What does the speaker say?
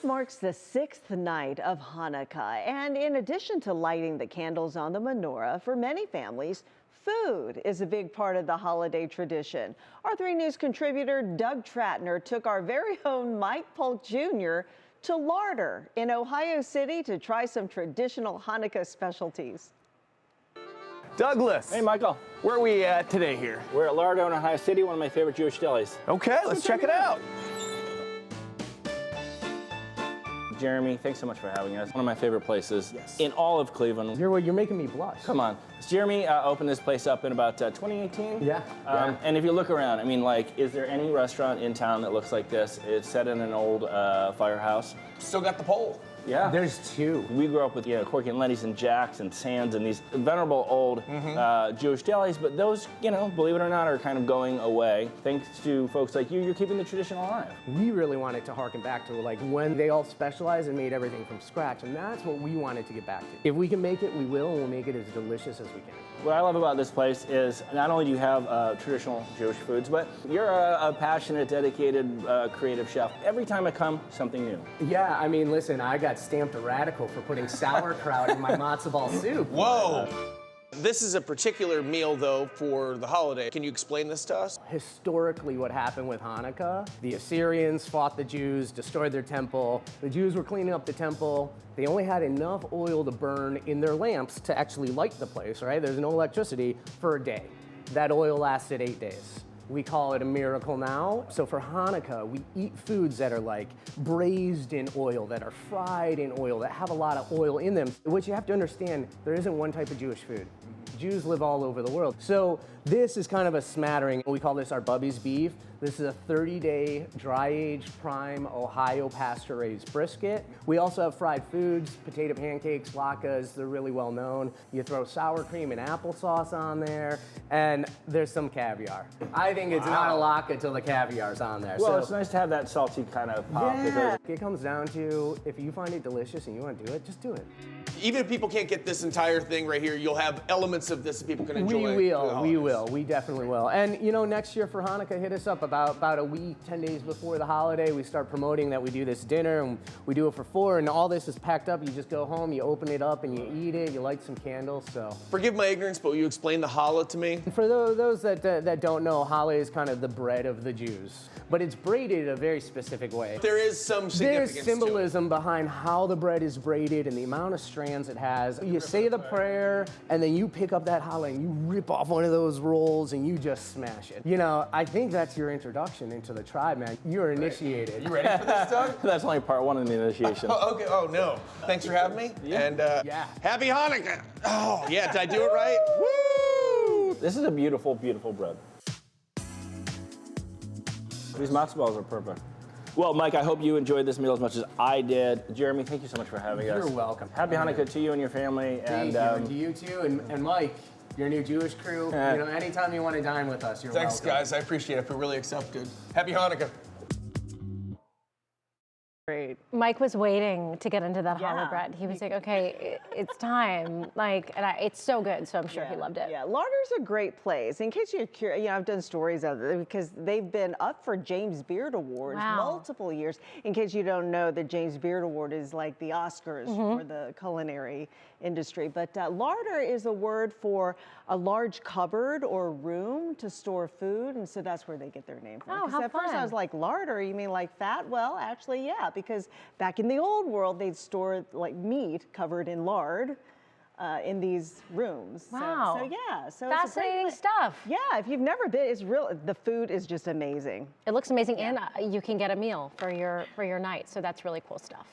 Tonight marks the 6th night of Hanukkah, and in addition to lighting the candles on the menorah, for many families, food is a big part of the holiday tradition. Our 3 News contributor Doug Tratner took our very own Mike Polk Jr. to Larder in Ohio City to try some traditional Hanukkah specialties. Douglas. Hey, Michael. Where are we at today here? We're at Larder in Ohio City, one of my favorite Jewish delis. Okay, let's check it out. Jeremy, thanks so much for having us. One of my favorite places in all of Cleveland. You're making me blush. Come on. Jeremy opened this place up in about 2018. Yeah. And if you look around, I mean, like, is there any restaurant in town that looks like this? It's set in an old firehouse. Still got the pole. Yeah. There's 2. We grew up with, Corky and Lenny's and Jack's and Sands and these venerable old Jewish delis, but those, believe it or not, are kind of going away. Thanks to folks like you, you're keeping the tradition alive. We really wanted to harken back to like when they all specialized and made everything from scratch, and that's what we wanted to get back to. If we can make it, we will, and we'll make it as delicious as we can. What I love about this place is not only do you have traditional Jewish foods, but you're a passionate, dedicated, creative chef. Every time I come, something new. Yeah, I mean, listen, I got stamped a radical for putting sauerkraut in my matzo ball soup. Whoa! This is a particular meal, though, for the holiday. Can you explain this to us? Historically, what happened with Hanukkah, the Assyrians fought the Jews, destroyed their temple. The Jews were cleaning up the temple. They only had enough oil to burn in their lamps to actually light the place, right? There's no electricity for a day. That oil lasted 8 days. We call it a miracle now. So for Hanukkah, we eat foods that are like braised in oil, that are fried in oil, that have a lot of oil in them. What you have to understand, there isn't one type of Jewish food. Jews live all over the world. So this is kind of a smattering. We call this our Bubby's beef. This is a 30-day dry-aged prime Ohio pasture-raised brisket. We also have fried foods, potato pancakes, latkes. They're really well known. You throw sour cream and applesauce on there, and there's some caviar. I think it's not a latke till the caviar's on there. Well, so, it's nice to have that salty kind of pop. yeah, it comes down to if you find it delicious and you want to do it, just do it. Even if people can't get this entire thing right here, you'll have elements of this that people can enjoy. We will. We definitely will. And next year for Hanukkah, hit us up about a week, 10 days before the holiday. We start promoting that we do this dinner, and we do it for 4, and all this is packed up. You just go home, you open it up, and you eat it. You light some candles. So forgive my ignorance, but will you explain the challah to me? For those that don't know, challah is kind of the bread of the Jews, but it's braided a very specific way. There is some significance. There's symbolism behind how the bread is braided and the amount of strands it has. You say the prayer, and then you pick up that challah and you rip off one of those rolls and you just smash it. I think that's your introduction into the tribe, man. You're initiated. You ready for this, Doug? That's only part 1 of the initiation. Okay. Oh, no. Thanks for having me. Yeah. And yeah. Happy Hanukkah. Oh, yeah. Did I do it right? Woo! This is a beautiful, beautiful bread. These matzo balls are perfect. Well, Mike, I hope you enjoyed this meal as much as I did. Jeremy, thank you so much for having us. You're welcome. Happy Hanukkah to you and your family. Thank you, and to you too, and Mike, your new Jewish crew. Anytime you want to dine with us, you're welcome. Thanks, guys. I appreciate it. I feel really accepted. Happy Hanukkah. Great. Mike was waiting to get into that Yeah. challah bread. He was like, okay, it's time. It's so good, so I'm sure he loved it. Yeah, Larder's a great place. In case you're curious, I've done stories of it because they've been up for James Beard Awards multiple years. In case you don't know, the James Beard Award is like the Oscars for the culinary industry. But larder is a word for a large cupboard or room to store food, and so that's where they get their name from. Oh, how at first I fun. was like, larder, you mean like fat? Well, actually, yeah, because back in the old world, they'd store like meat covered in lard in these rooms. Wow. So yeah. So Fascinating stuff. Yeah, if you've never been, it's real. The food is just amazing. It looks amazing, and you can get a meal for your night, so that's really cool stuff.